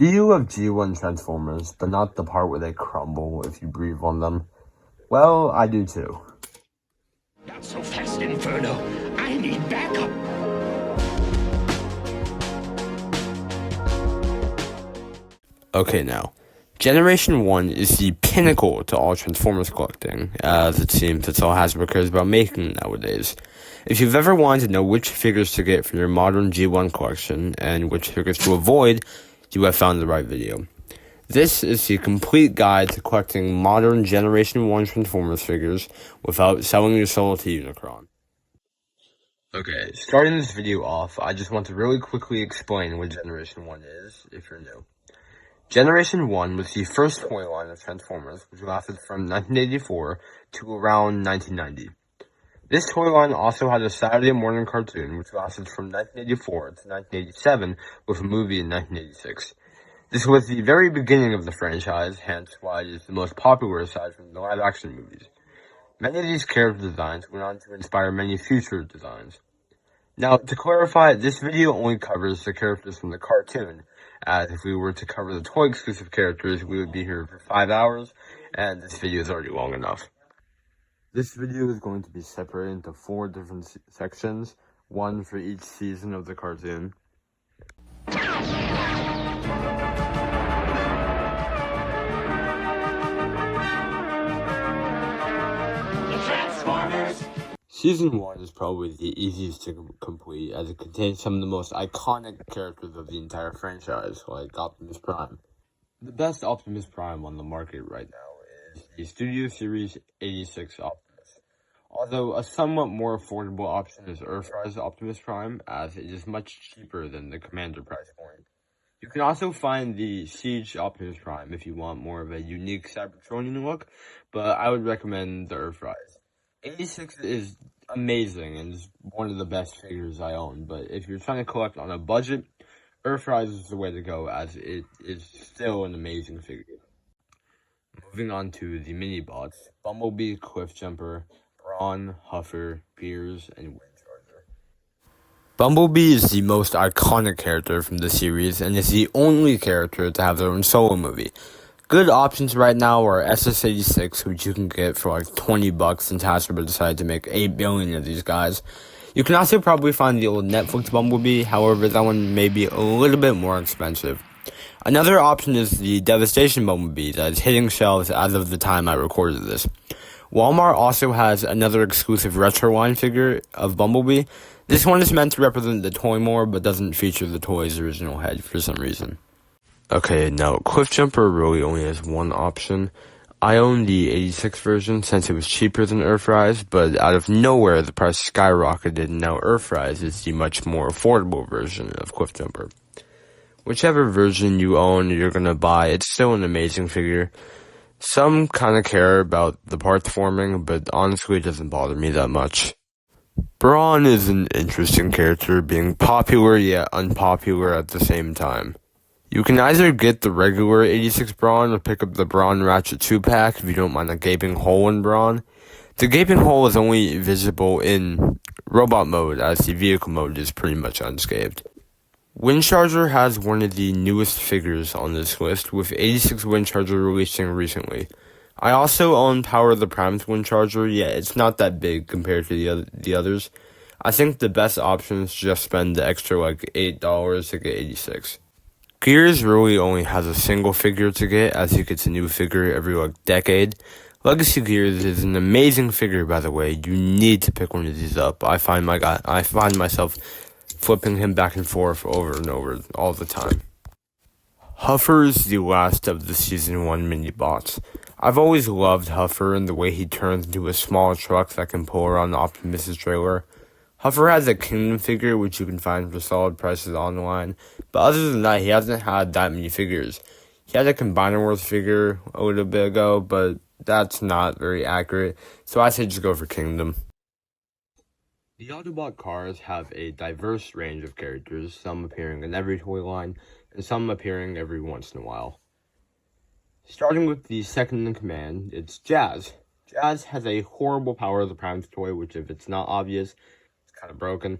Do you love G1 Transformers, but not the part where they crumble if you breathe on them? Well, I do too. Not so fast, Inferno. I need backup. Okay, now, Generation 1 is the pinnacle to all Transformers collecting, as it seems that's all Hasbro cares about making nowadays. If you've ever wanted to know which figures to get for your modern G1 collection, and which figures to avoid, you have found the right video. This is the complete guide to collecting modern Generation 1 Transformers figures without selling your soul to Unicron. Okay, starting this video off, I just want to really quickly explain what Generation 1 is, if you're new. Generation 1 was the first toy line of Transformers, which lasted from 1984 to around 1990. This toy line also had a Saturday morning cartoon, which lasted from 1984 to 1987, with a movie in 1986. This was the very beginning of the franchise, hence why it is the most popular aside from the live-action movies. Many of these character designs went on to inspire many future designs. Now, to clarify, this video only covers the characters from the cartoon, as if we were to cover the toy-exclusive characters, we would be here for 5 hours, and this video is already long enough. This video is going to be separated into 4 different sections, one for each season of the cartoon. Season 1 is probably the easiest to complete, as it contains some of the most iconic characters of the entire franchise, like Optimus Prime. The best Optimus Prime on the market right now is the Studio Series 86 Optimus. Although a somewhat more affordable option is Earthrise Optimus Prime, as it is much cheaper than the Commander price point. You can also find the Siege Optimus Prime if you want more of a unique Cybertronian look, but I would recommend the Earthrise. 86 is amazing and is one of the best figures I own, but if you're trying to collect on a budget, Earthrise is the way to go, as it is still an amazing figure. Moving on to the mini-bots, Bumblebee, Cliffjumper, Brawn, Huffer, Piers, and Windcharger. Bumblebee is the most iconic character from the series, and is the only character to have their own solo movie. Good options right now are SS86, which you can get for like $20 since Hasbro decided to make 8 billion of these guys. You can also probably find the old Netflix Bumblebee, however that one may be a little bit more expensive. Another option is the Devastation Bumblebee that is hitting shelves as of the time I recorded this. Walmart also has another exclusive retro line figure of Bumblebee. This one is meant to represent the toy more, but doesn't feature the toy's original head for some reason. Okay, now Cliffjumper really only has one option. I own the 86 version since it was cheaper than Earthrise, but out of nowhere the price skyrocketed, and now Earthrise is the much more affordable version of Cliffjumper. Whichever version you own or you're gonna buy, it's still an amazing figure. Some kinda care about the parts forming, but honestly it doesn't bother me that much. Brawn is an interesting character, being popular yet unpopular at the same time. You can either get the regular 86 Brawn or pick up the Brawn Ratchet 2-pack if you don't mind a gaping hole in Brawn. The gaping hole is only visible in robot mode, as the vehicle mode is pretty much unscathed. Windcharger has one of the newest figures on this list, with 86 Windcharger releasing recently. I also own Power of the Prime's Windcharger, yet it's not that big compared to the others. I think the best option is just spend the extra like $8 to get 86. Gears really only has a single figure to get, as he gets a new figure every decade. Legacy Gears is an amazing figure, by the way. You need to pick one of these up. I find myself flipping him back and forth over and over all the time. Huffer is the last of the Season 1 mini-bots. I've always loved Huffer and the way he turns into a small truck that can pull around Optimus' trailer. Huffer has a Kingdom figure, which you can find for solid prices online, but other than that, he hasn't had that many figures. He had a Combiner Wars figure a little bit ago, but that's not very accurate, so I say just go for Kingdom. The Autobot cars have a diverse range of characters, some appearing in every toy line, and some appearing every once in a while. Starting with the second in command, it's Jazz. Jazz has a horrible Power of the Primes toy, which if it's not obvious, kind of broken.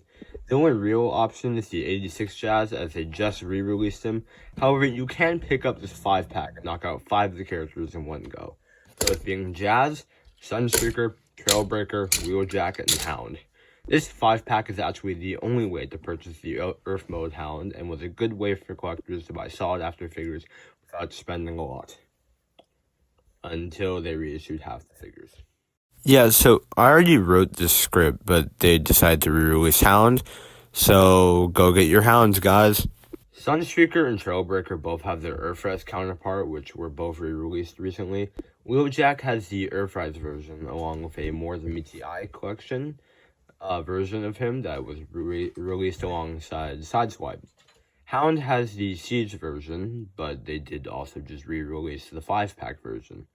The only real option is the 86 Jazz, as they just re-released him. However, you can pick up this 5-pack and knock out 5 of the characters in one go. Those being Jazz, Sunstreaker, Trailbreaker, Wheeljack, and Hound. This 5-pack is actually the only way to purchase the Earth Mode Hound, and was a good way for collectors to buy solid after figures without spending a lot. Until they reissued half the figures. Yeah, so I already wrote this script, but they decided to re-release Hound, so go get your Hounds, guys. Sunstreaker and Trailbreaker both have their Earthrise counterpart, which were both re-released recently. Wheeljack has the Earthrise version, along with a More Than Meets the Eye collection version of him that was released alongside Sideswipe. Hound has the Siege version, but they did also just re-release the 5-pack version.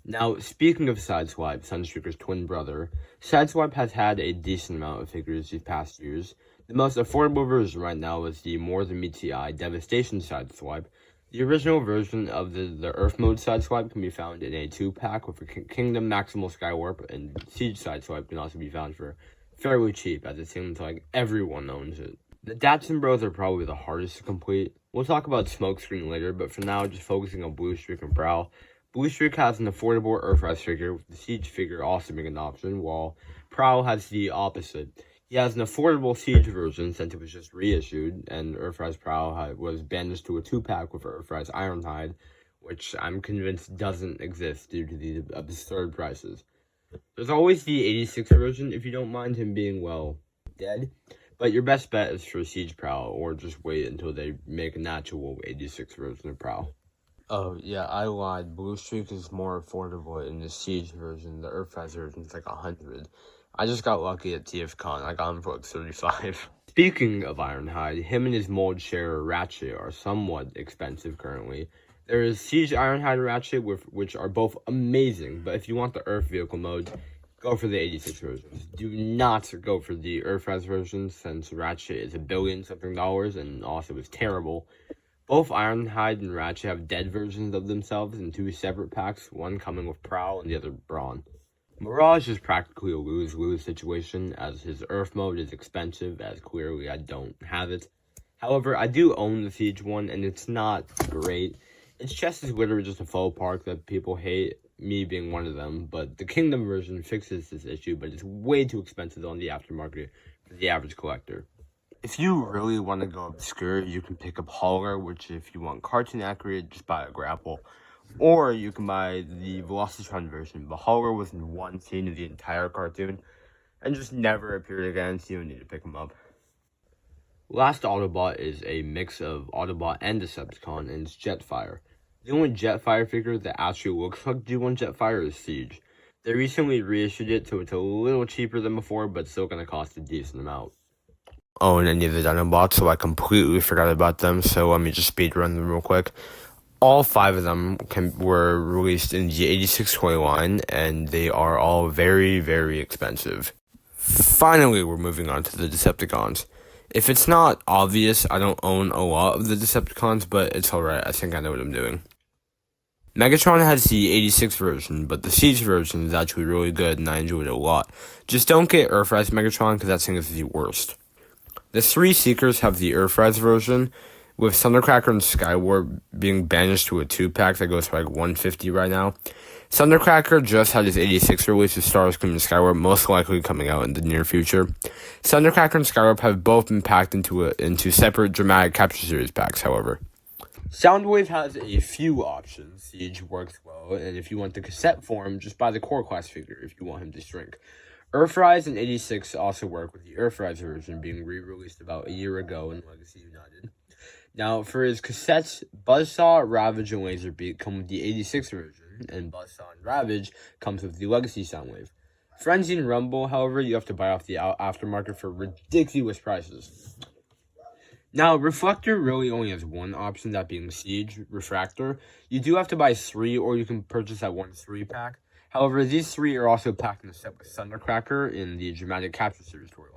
Now, speaking of Sideswipe, Sunstreaker's twin brother, Sideswipe has had a decent amount of figures these past years. The most affordable version right now is the More Than Meets the Eye Devastation Sideswipe. The original version of the Earth Mode Sideswipe can be found in a 2-pack with a Kingdom Maximal Skywarp, and Siege Sideswipe can also be found for fairly cheap, as it seems like everyone owns it. The Datsun Bros are probably the hardest to complete. We'll talk about Smokescreen later, but for now, just focusing on Bluestreak and Prowl. Bluestreak has an affordable Earthrise figure, with the Siege figure also being an option, while Prowl has the opposite. He has an affordable Siege version since it was just reissued, and Earthrise Prowl was banished to a 2-pack with Earthrise Ironhide, which I'm convinced doesn't exist due to the absurd prices. There's always the 86 version if you don't mind him being, well, dead, but your best bet is for Siege Prowl, or just wait until they make an actual 86 version of Prowl. Oh, yeah, I lied. Bluestreak is more affordable in the Siege version. The Earthrise version is like 100. I just got lucky at TFCon. I got him for like 35. Speaking of Ironhide, him and his mold sharer Ratchet are somewhat expensive currently. There is Siege Ironhide Ratchet, which are both amazing, but if you want the Earth vehicle mode, go for the 86 versions. Do not go for the Earthrise version, since Ratchet is $1 billion something and also is terrible. Both Ironhide and Ratchet have dead versions of themselves in 2 separate packs, one coming with Prowl and the other Brawn. Mirage is practically a lose-lose situation, as his Earth mode is expensive, as clearly I don't have it. However, I do own the Siege one, and it's not great. Its chest is literally just a faux park that people hate, me being one of them, but the Kingdom version fixes this issue, but it's way too expensive on the aftermarket for the average collector. If you really want to go obscure, you can pick up Hauler, which if you want cartoon accurate, just buy a grapple. Or you can buy the Velocitron version, but Hauler was in one scene of the entire cartoon, and just never appeared again, so you don't need to pick him up. Last Autobot is a mix of Autobot and Decepticon, and it's Jetfire. The only Jetfire figure that actually looks like G1 Jetfire is Siege. They recently reissued it, so it's a little cheaper than before, but still going to cost a decent amount. Own any of the Dinobots, so I completely forgot about them, so let me just speedrun them real quick. All 5 of them were released in the 86 toy line, and they are all very, very expensive. Finally, we're moving on to the Decepticons. If it's not obvious, I don't own a lot of the Decepticons, but it's alright, I think I know what I'm doing. Megatron has the 86 version, but the Siege version is actually really good, and I enjoyed it a lot. Just don't get Earthrise Megatron, because that thing is the worst. The 3 Seekers have the Earthrise version, with Thundercracker and Skywarp being banished to a 2-pack that goes for like $150 right now. Thundercracker just had his 86 release with Starscream and Skywarp, most likely coming out in the near future. Thundercracker and Skywarp have both been packed into separate Dramatic Capture Series packs, however. Soundwave has a few options. Siege works well, and if you want the cassette form, just buy the Core Class figure if you want him to shrink. Earthrise and 86 also work, with the Earthrise version being re-released about a year ago in Legacy United. Now, for his cassettes, Buzzsaw, Ravage, and Laserbeak come with the 86 version, and Buzzsaw and Ravage comes with the Legacy Soundwave. Frenzy and Rumble, however, you have to buy off the aftermarket for ridiculous prices. Now, Reflector really only has one option, that being Siege, Refractor. You do have to buy 3, or you can purchase that 1 3-pack. However, these 3 are also packed in a set with Thundercracker in the Dramatic Capture Series storyline.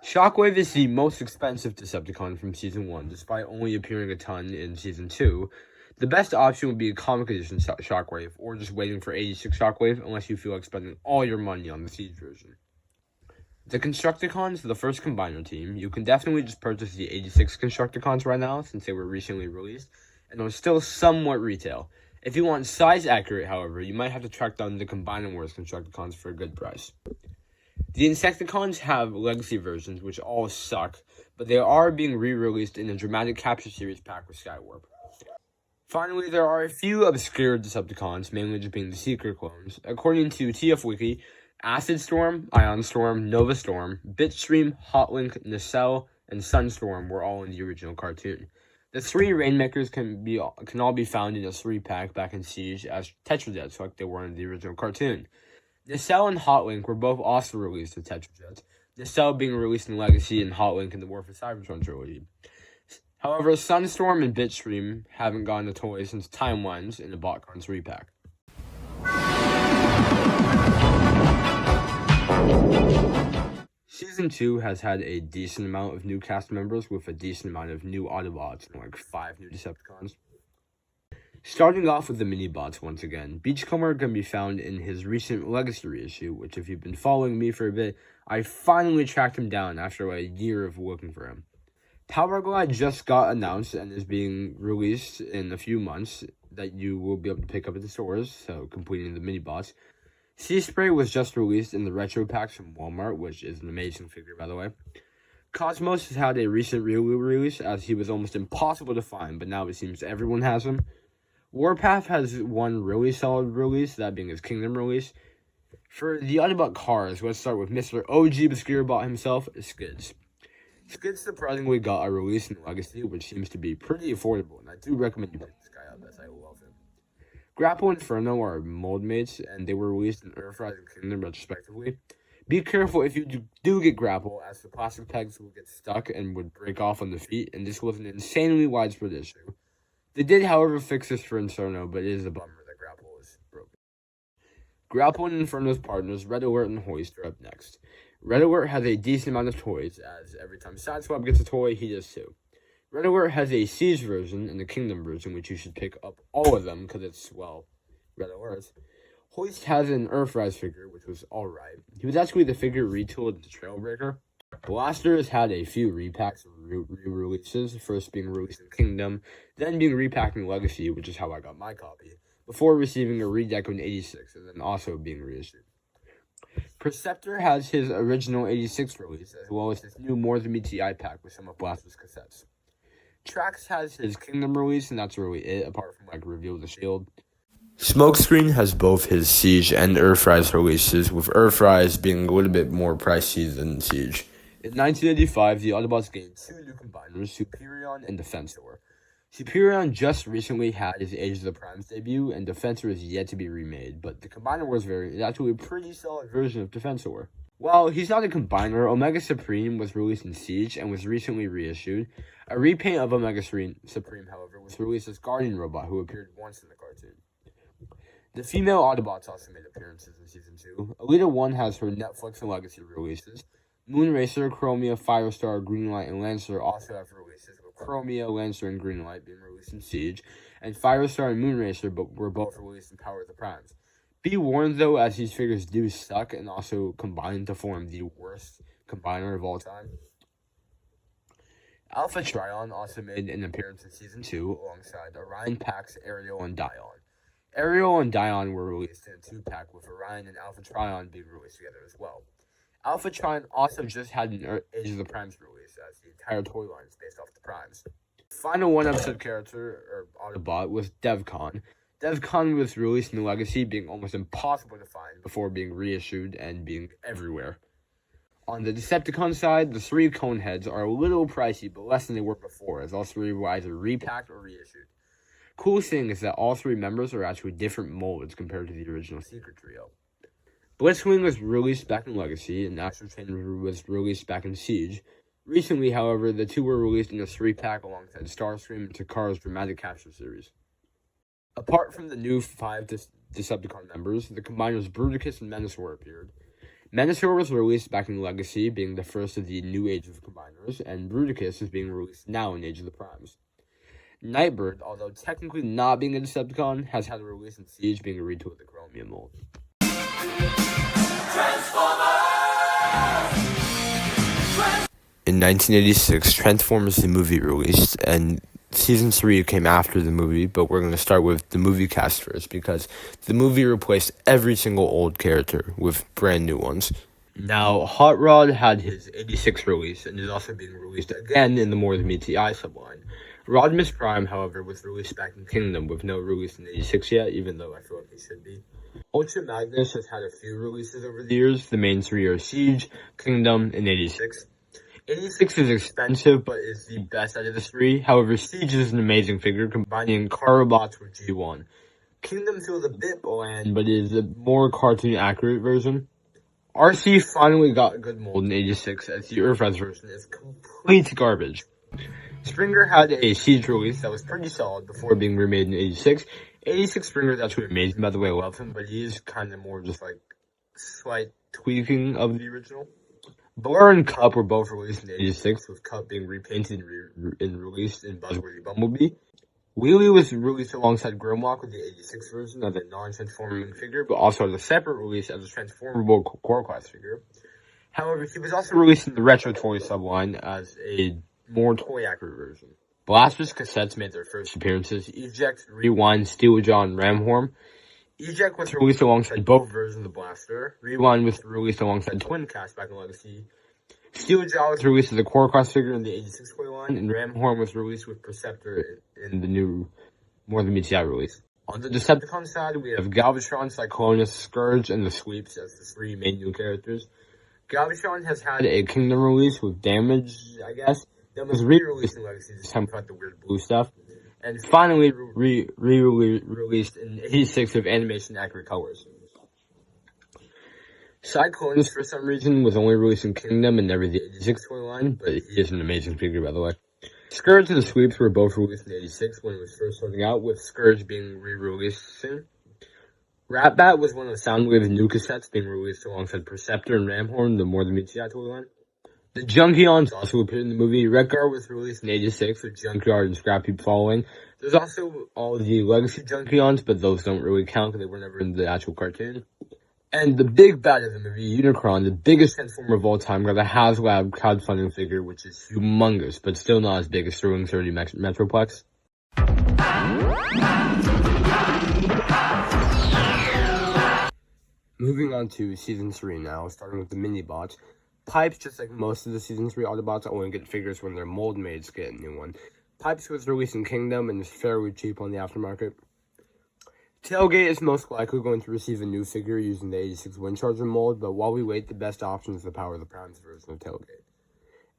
Shockwave is the most expensive Decepticon from Season 1, despite only appearing a ton in Season 2. The best option would be a Comic Edition Shockwave, or just waiting for 86 Shockwave, unless you feel like spending all your money on the Siege version. The Constructicons, the first Combiner team, you can definitely just purchase the 86 Constructicons right now since they were recently released, and they're still somewhat retail. If you want size accurate, however, you might have to track down the Combiner Wars Constructicons for a good price. The Insecticons have legacy versions, which all suck, but they are being re-released in a Dramatic Capture Series pack with Skywarp. Finally, there are a few obscure Decepticons, mainly just being the Seeker clones. According to TF Wiki, Acid Storm, Ion Storm, Nova Storm, Bitstream, Hotlink, Nacelle, and Sunstorm were all in the original cartoon. The three Rainmakers can all be found in a 3-pack back in Siege as Tetrajets like they were in the original cartoon. Nacelle and Hotlink were both also released as Tetrajets, Nacelle being released in Legacy and Hotlink in the War for Cybertron trilogy. However, Sunstorm and Bitstream haven't gotten a toy since Timelines in the BotCon 3-pack. Season 2 has had a decent amount of new cast members with a decent amount of new Autobots and 5 new Decepticons. Starting off with the mini-bots once again, Beachcomber can be found in his recent Legacy reissue, which if you've been following me for a bit, I finally tracked him down after a year of looking for him. Powerglide just got announced and is being released in a few months that you will be able to pick up at the stores, so completing the mini-bots. Sea Spray was just released in the retro packs from Walmart, which is an amazing figure, by the way. Cosmos has had a recent re-release, as he was almost impossible to find, but now it seems everyone has him. Warpath has one really solid release, that being his Kingdom release. For the Autobot cars, let's start with Mr. OG Obscure Bot himself, Skids. Skids surprisingly got a release in Legacy, which seems to be pretty affordable, and I do recommend you pick this guy up, as I love him. Grapple and Inferno are mold mates, and they were released in Earthrise and Kingdom respectively. Be careful if you do get Grapple, as the plastic pegs will get stuck and would break off on the feet, and this was an insanely widespread issue. They did, however, fix this for Inferno, but it is a bummer that Grapple is broken. Grapple and Inferno's partners, Red Alert and Hoist, are up next. Red Alert has a decent amount of toys, as every time Sideswap gets a toy, he does too. Red Alert has a Siege version and a Kingdom version, which you should pick up all of them, because it's, well, Red Alert. Hoist has an Earthrise figure, which was alright. He was actually the figure retooled into Trailbreaker. Blaster has had a few repacks or re-releases, first being released in Kingdom, then being repacked in Legacy, which is how I got my copy, before receiving a redeco in 86, and then also being reissued. Perceptor has his original 86 release, as well as his new More Than BTI pack with some of Blaster's cassettes. Trax has his Kingdom release, and that's really it, apart from Reveal the Shield. Smokescreen has both his Siege and Earthrise releases, with Earthrise being a little bit more pricey than Siege. In 1985, the Autobots gained 2 new combiners, Superion and Defensor. Superion just recently had his Age of the Primes debut, and Defensor is yet to be remade, but the Combiner Wars variant is actually a pretty solid version of Defensor. While he's not a combiner, Omega Supreme was released in Siege and was recently reissued. A repaint of Omega Supreme, however, was released as Guardian Robot, who appeared once in the cartoon. The female Autobots also made appearances in Season 2. Alita 1 has her Netflix and Legacy releases. Moonracer, Chromia, Firestar, Greenlight, and Lancer also have releases, with Chromia, Lancer, and Greenlight being released in Siege, and Firestar and Moonracer were both released in Power of the Primes. Be warned, though, as these figures do suck and also combine to form the worst combiner of all time. Alpha Trion also made an appearance in Season 2 alongside Orion Pax, Ariel, and Dion. Ariel and Dion were released in a 2-pack, with Orion and Alpha Trion being released together as well. Alpha Trion also just had an Age of the Primes release, as the entire toy line is based off the Primes. Final one-episode character, or Autobot, was DevCon. DevCon was released in Legacy, being almost impossible to find before being reissued and being everywhere. On the Decepticon side, the 3 cone heads are a little pricey, but less than they were before, as all 3 were either repacked or reissued. Cool thing is that all 3 members are actually different molds compared to the original Secret Trio. Blitzwing was released back in Legacy, and Astro Chain was released back in Siege. Recently, however, the 2 were released in a 3-pack alongside Starscream and Takara's Dramatic Capture series. Apart from the new 5 Decepticon members, the combiners Bruticus and Menasor appeared. Menasor was released back in Legacy, being the first of the new Age of Combiners, and Bruticus is being released now in Age of the Primes. Nightbird, although technically not being a Decepticon, has had a release in Siege, being a retool of the Chromia mold. Transformers! In 1986, Transformers the movie released, and Season 3 came after the movie, but we're going to start with the movie cast first, because the movie replaced every single old character with brand new ones. Now, Hot Rod had his 86 release, and is also being released again in the More Than Meets the Eye subline. Rodimus Prime, however, was released back in Kingdom with no release in 86 yet, even though I feel like he should be. Ultra Magnus has had a few releases over the years. The main three are Siege, Kingdom, and 86. 86 is expensive, but is the best out of the three. However, Siege is an amazing figure, combining Autobots with G1. Kingdom feels a bit bland, but is a more cartoon-accurate version. RC finally got a good mold in 86, as the Earthrise version is complete garbage. Springer had a Siege release that was pretty solid before being remade in 86. 86 Springer is actually amazing, by the way, I love him, but he is kind of more just like slight tweaking of the original. Blur and Cup were both released in 86, with Cup being repainted and released in Buzzworthy Bumblebee. Wheelie was released alongside Grimlock with the 86 version as a non-transforming figure, but also as a separate release as a transformable core class figure. However, he was also released in the Retro Toy subline as a more toy-accurate version. Blaster's cassettes made their first appearances. Eject, Rewind, Steeljaw, and Ramhorn. Eject was released alongside both versions of Blaster. Rewind was released alongside Twin Cast back in Legacy. Steeljaw was released as a core class figure in the 86 toy line, and Ramhorn was released with Perceptor in the new More Than Meets the Eye release. On the Decepticon side, we have Galvatron, Cyclonus, Scourge, and the Sweeps as the three main new characters. Galvatron has had a Kingdom release with Damage, I guess, that was re-released in Legacy, this time without the weird blue stuff. And finally released in 86 with animation accurate colors. Cyclonus, for some reason, was only released in Kingdom and never the 86 toy line, but he is an amazing figure, by the way. Scourge and the Sweeps were both released in 86 when it was first starting out, with Scourge being re-released soon. Ratbat was one of the Soundwave's new cassettes being released alongside Perceptor and Ramhorn, the More Than Meets the Eye toy line. The Junkions also appeared in the movie. Redguard was released in 86 with Junkyard and Scrap Heap following. There's also all the Legacy Junkions, but those don't really count because they were never in the actual cartoon. And the big bad of the movie, Unicron, the biggest Transformer of all time, got a HasLab crowdfunding figure, which is humongous, but still not as big as Throwing 30 Metroplex. Moving on to Season 3 now, starting with the mini-bots. Pipes, just like most of the Season 3 Autobots, only get figures when their mold mates get a new one. Pipes was released in Kingdom and is fairly cheap on the aftermarket. Tailgate is most likely going to receive a new figure using the 86 Windcharger mold, but while we wait, the best option is the Power of the Primes version of Tailgate.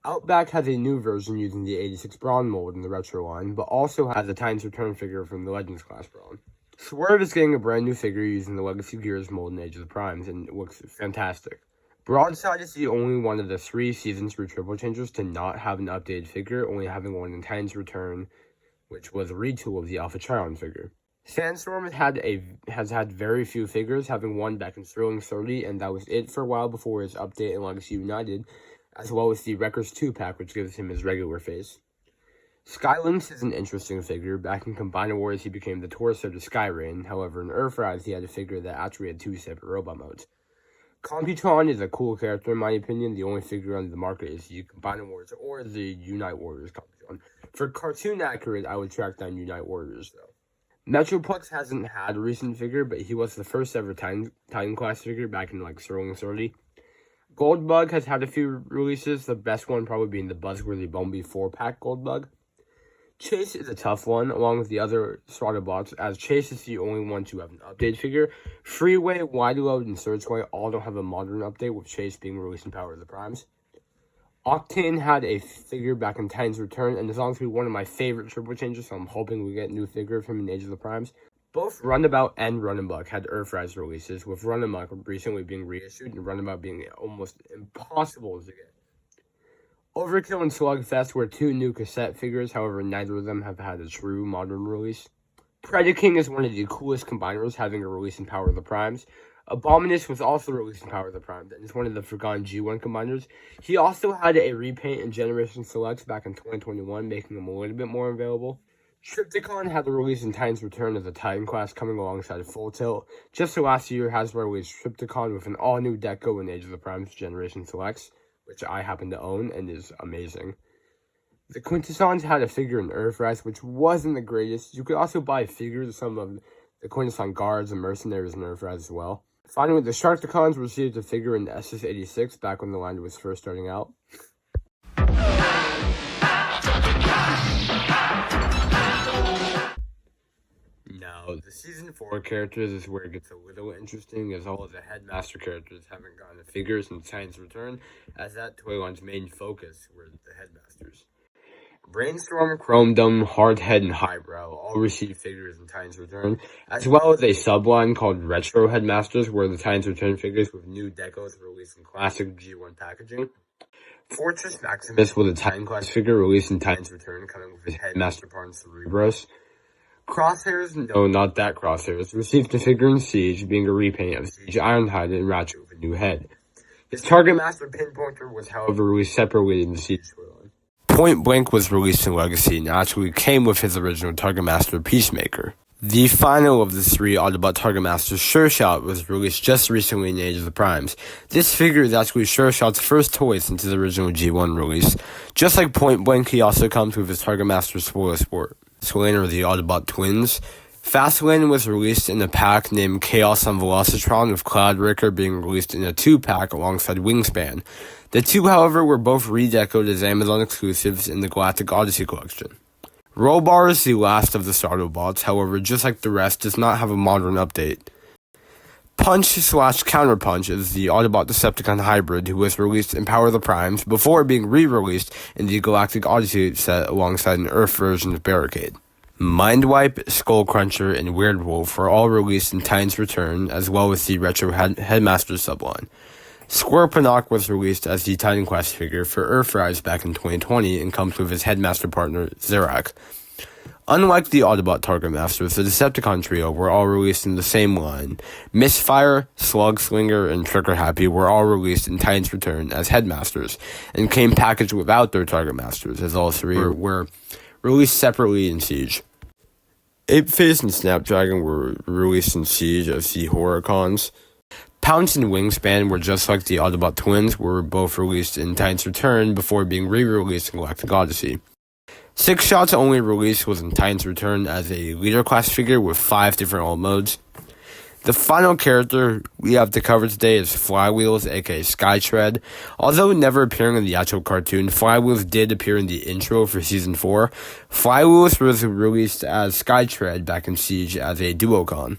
Outback has a new version using the 86 Brawn mold in the Retro line, but also has a Titans Return figure from the Legends class Brawn. Swerve is getting a brand new figure using the Legacy Gears mold in Age of the Primes, and it looks fantastic. Broadside is the only one of the 3 Season 3 Triple Changers to not have an updated figure, only having one in Titans Return, which was a retool of the Alpha Trion figure. Sandstorm has had very few figures, having one back in Sterling 30, and that was it for a while before his update in Legacy United, as well as the Wreckers 2-pack, which gives him his regular face. Skylynx is an interesting figure. Back in Combiner Wars, he became the torso to Skyrain. However, in Earthrise, he had a figure that actually had 2 separate robot modes. Computron is a cool character, in my opinion. The only figure on the market is the Combiner Wars or the Unite Warriors Computron. For cartoon accurate, I would track down Unite Warriors, though. Metroplex hasn't had a recent figure, but he was the first ever Titan class figure back in Sterling 30. Goldbug has had a few releases, the best one probably being the Buzzworthy Bumblebee 4-pack Goldbug. Chase is a tough one, along with the other Autobots, as Chase is the only one to have an update figure. Freeway, Wide Load, and Searchway all don't have a modern update, with Chase being released in Power of the Primes. Octane had a figure back in Titans Return, and is honestly one of my favorite Triple Changers, so I'm hoping we get a new figure of him in Age of the Primes. Both Runabout and Runabuck had Earthrise releases, with Runabuck recently being reissued and Runabout being almost impossible to get. Overkill and Slugfest were 2 new cassette figures, however neither of them have had a true modern release. Predaking is one of the coolest combiners, having a release in Power of the Primes. Abominus was also released in Power of the Primes, and is one of the forgotten G1 combiners. He also had a repaint in Generation Selects back in 2021, making him a little bit more available. Tripticon had a release in Titan's Return as a Titan class coming alongside Full Tilt. Just last year, Hasbro released Tripticon with an all-new deco in Age of the Primes Generation Selects, which I happen to own and is amazing. The Quintessons had a figure in Earthrise, which wasn't the greatest. You could also buy figures of some of the Quintesson guards and mercenaries in Earthrise as well. Finally, the Sharkticons received a figure in SS86 back when the line was first starting out. Now, the Season 4 characters is where it gets a little interesting, as all of the Headmaster characters haven't gotten a figure since Titan's return, as that toy line's main focus were the Headmasters. Brainstorm, Chrome Dome, Hardhead, and Highbrow all received figures in Titan's return, as well as a subline called Retro Headmasters, where the Titan's return figures with new decos were released in classic G1 packaging. Fortress Maximus with a Titan class figure released in Titan's return, coming with his Headmaster part in Cerebros. Crosshairs, no, not that Crosshairs, received a figure in Siege, being a repaint of Siege Ironhide and Ratchet with a new head. His Target Master Pinpointer was, however, released separately in the Siege storyline. Point Blank was released in Legacy and actually came with his original Target Master Peacemaker. The final of the 3 Autobot Target Masters, Sure Shot, was released just recently in Age of the Primes. This figure is actually Sure Shot's first toy since his original G1 release. Just like Point Blank, he also comes with his Target Master Spoiler Sport. Swain are the Autobot twins. Fastlane was released in a pack named Chaos on Velocitron, with Cloudbreaker being released in a 2-pack alongside Wingspan. The two, however, were both redecoed as Amazon exclusives in the Galactic Odyssey collection. Rollbar is the last of the Autobots, however, just like the rest, does not have a modern update. Punch/Counterpunch is the Autobot Decepticon hybrid who was released in Power of the Primes before being re-released in the Galactic Odyssey set alongside an Earth version of Barricade. Mindwipe, Skullcruncher, and Weirdwolf were all released in Titan's Return, as well as the Retro Headmaster subline. Scorponok was released as the Titan Quest figure for Earthrise back in 2020 and comes with his Headmaster partner, Zerak. Unlike the Autobot Target Masters, the Decepticon trio were all released in the same line. Misfire, Slugslinger, and Trigger Happy were all released in Titan's Return as Headmasters, and came packaged without their Target Masters, as all 3 were released separately in Siege. Apeface and Snapdragon were released in Siege as the Horrorcons. Pounce and Wingspan were just like the Autobot twins, were both released in Titan's Return before being re-released in Galactic Odyssey. Six Shots only release was in Titan's Return as a leader class figure with 5 different alt modes. The final character we have to cover today is Flywheels, aka Skytread. Although never appearing in the actual cartoon, Flywheels did appear in the intro for Season 4. Flywheels was released as Skytread back in Siege as a Duocon.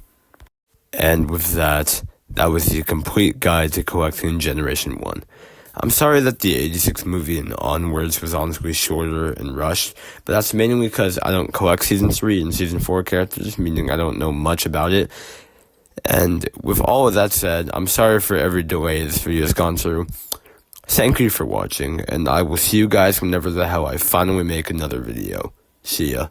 And with that was the complete guide to collecting Generation 1. I'm sorry that the 86 movie and onwards was honestly shorter and rushed, but that's mainly because I don't collect Season 3 and Season 4 characters, meaning I don't know much about it. And with all of that said, I'm sorry for every delay this video has gone through. Thank you for watching, and I will see you guys whenever the hell I finally make another video. See ya.